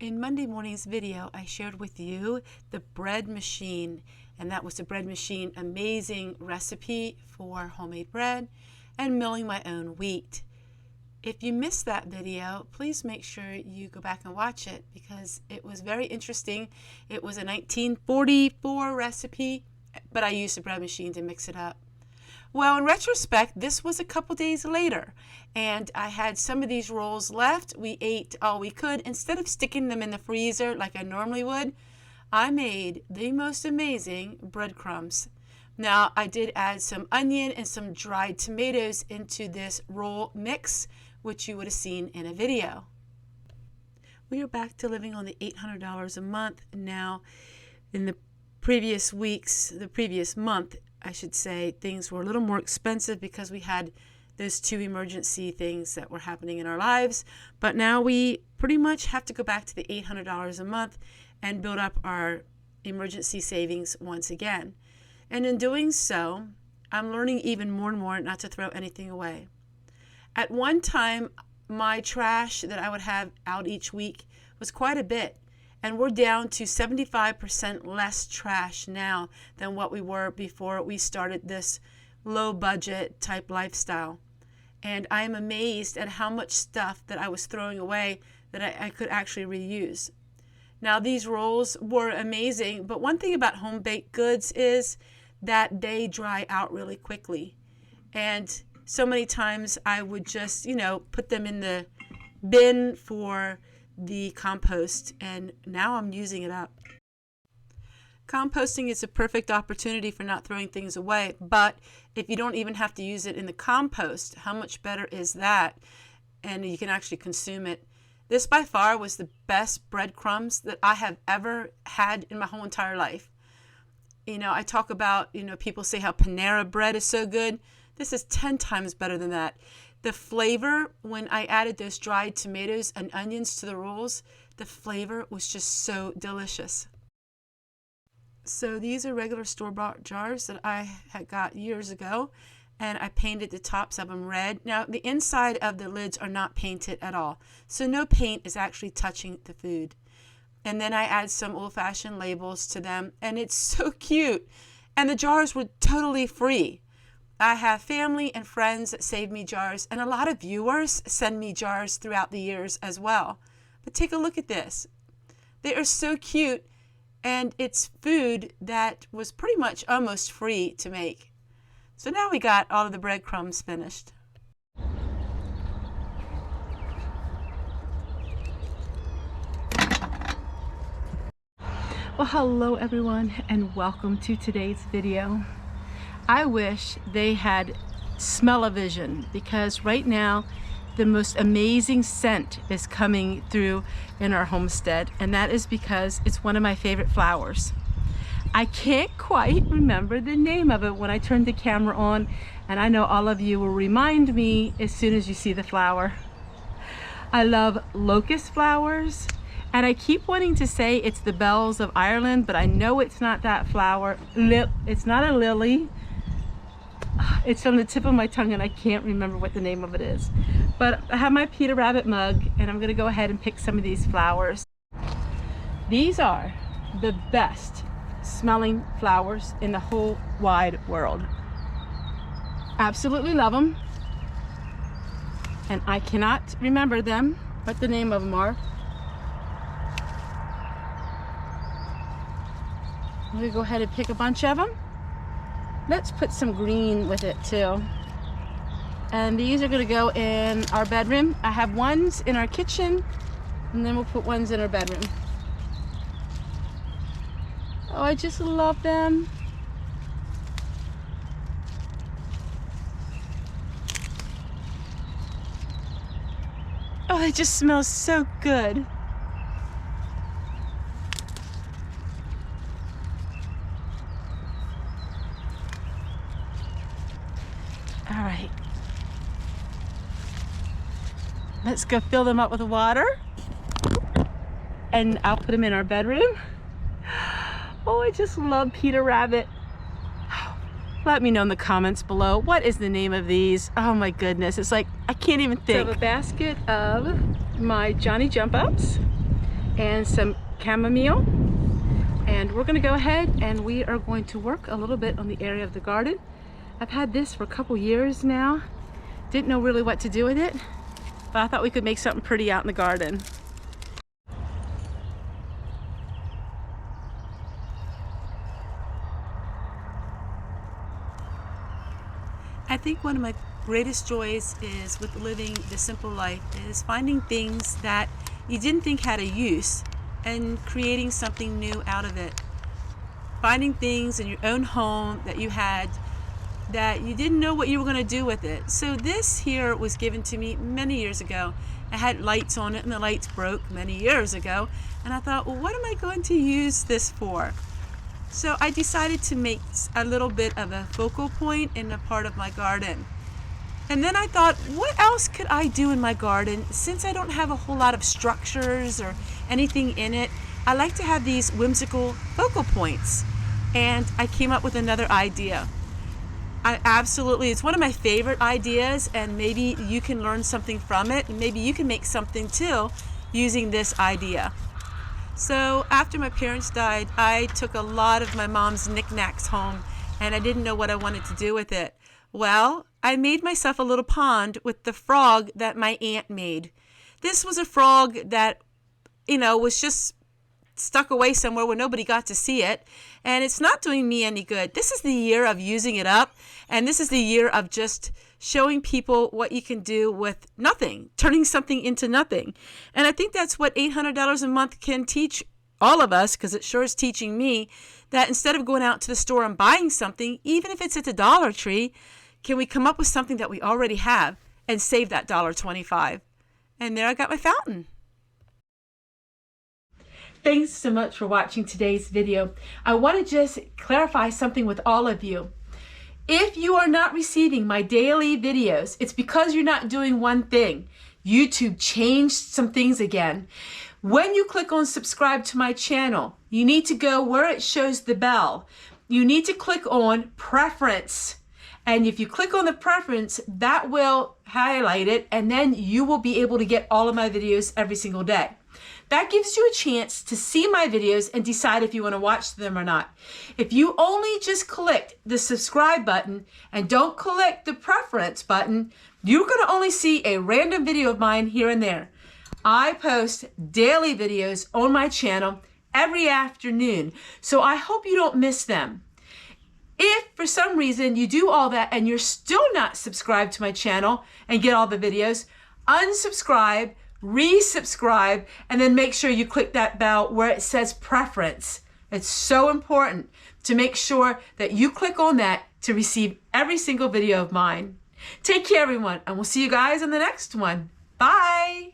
In Monday morning's video, I shared with you the bread machine, and that was the bread machine amazing recipe for homemade bread and milling my own wheat. If you missed that video, please make sure you go back and watch it because it was very interesting. It was a 1944 recipe, but I used the bread machine to mix it up. Well, in retrospect, this was a couple days later, and I had some of these rolls left. We ate all we could. Instead of sticking them in the freezer like I normally would, I made the most amazing breadcrumbs. Now, I did add some onion and some dried tomatoes into this roll mix, which you would have seen in a video. We are back to living on the $800 a month now. In the previous month, I should say, things were a little more expensive because we had those two emergency things that were happening in our lives. But now we pretty much have to go back to the $800 a month and build up our emergency savings once again. And in doing so, I'm learning even more and more not to throw anything away. At one time, my trash that I would have out each week was quite a bit. And we're down to 75% less trash now than what we were before we started this low budget type lifestyle. And I am amazed at how much stuff that I was throwing away that I could actually reuse. Now, these rolls were amazing, but one thing about home baked goods is that they dry out really quickly. And so many times I would just, put them in the bin for the compost, and now I'm using it up. Composting is a perfect opportunity for not throwing things away, but if you don't even have to use it in the compost, how much better is that? And you can actually consume it. This by far was the best breadcrumbs that I have ever had in my whole entire life. I talk about, people say how Panera bread is so good. This is 10 times better than that. The flavor, when I added those dried tomatoes and onions to the rolls, the flavor was just so delicious. So these are regular store-bought jars that I had got years ago, and I painted the tops of them red. Now, the inside of the lids are not painted at all, so no paint is actually touching the food. And then I add some old-fashioned labels to them, and it's so cute. And the jars were totally free. I have family and friends that save me jars, and a lot of viewers send me jars throughout the years as well. But take a look at this. They are so cute, and it's food that was pretty much almost free to make. So now we got all of the breadcrumbs finished. Well, hello everyone, and welcome to today's video. I wish they had smell-o-vision because right now the most amazing scent is coming through in our homestead, and that is because it's one of my favorite flowers. I can't quite remember the name of it when I turn the camera on, and I know all of you will remind me as soon as you see the flower. I love locust flowers, and I keep wanting to say it's the bells of Ireland, but I know it's not that flower. It's not a lily. It's on the tip of my tongue and I can't remember what the name of it is. But I have my Peter Rabbit mug and I'm gonna go ahead and pick some of these flowers. These are the best smelling flowers in the whole wide world. Absolutely love them. And I cannot remember them, what the name of them are. I'm gonna go ahead and pick a bunch of them. Let's put some green with it too. And these are gonna go in our bedroom. I have ones in our kitchen, and then we'll put ones in our bedroom. Oh, I just love them. Oh, they just smell so good. All right, let's go fill them up with water and I'll put them in our bedroom. Oh, I just love Peter Rabbit. Let me know in the comments below, what is the name of these? Oh my goodness, it's like, I can't even think. So I have a basket of my Johnny Jump Ups, and some chamomile. And we're gonna go ahead and we are going to work a little bit on the area of the garden. I've had this for a couple years now. Didn't know really what to do with it, but I thought we could make something pretty out in the garden. I think one of my greatest joys is with living the simple life is finding things that you didn't think had a use and creating something new out of it. Finding things in your own home that you had that you didn't know what you were going to do with it. So this here was given to me many years ago. I had lights on it and the lights broke many years ago, and I thought, well, what am I going to use this for? So I decided to make a little bit of a focal point in a part of my garden. And then I thought, what else could I do in my garden? Since I don't have a whole lot of structures or anything in it, I like to have these whimsical focal points. And I came up with another idea. It's one of my favorite ideas, and maybe you can learn something from it, and maybe you can make something too using this idea. So after my parents died, I took a lot of my mom's knickknacks home, and I didn't know what I wanted to do with it. Well, I made myself a little pond with the frog that my aunt made. This was a frog that, was just stuck away somewhere where nobody got to see it, and it's not doing me any good. This is the year of using it up, and this is the year of just showing people what you can do with nothing, turning something into nothing. And I think that's what $800 a month can teach all of us, because it sure is teaching me that instead of going out to the store and buying something, even if it's at the Dollar Tree, can we come up with something that we already have and save that $1.25? And there I got my fountain. Thanks so much for watching today's video. I want to just clarify something with all of you. If you are not receiving my daily videos, it's because you're not doing one thing. YouTube changed some things again. When you click on subscribe to my channel, you need to go where it shows the bell. You need to click on preference. And if you click on the preference, that will highlight it, and then you will be able to get all of my videos every single day. That gives you a chance to see my videos and decide if you want to watch them or not. If you only just click the subscribe button and don't click the preference button, you're going to only see a random video of mine here and there. I post daily videos on my channel every afternoon, so I hope you don't miss them. If for some reason you do all that and you're still not subscribed to my channel and get all the videos, unsubscribe, resubscribe, and then make sure you click that bell where it says preference. It's so important to make sure that you click on that to receive every single video of mine. Take care, everyone, and we'll see you guys in the next one. Bye.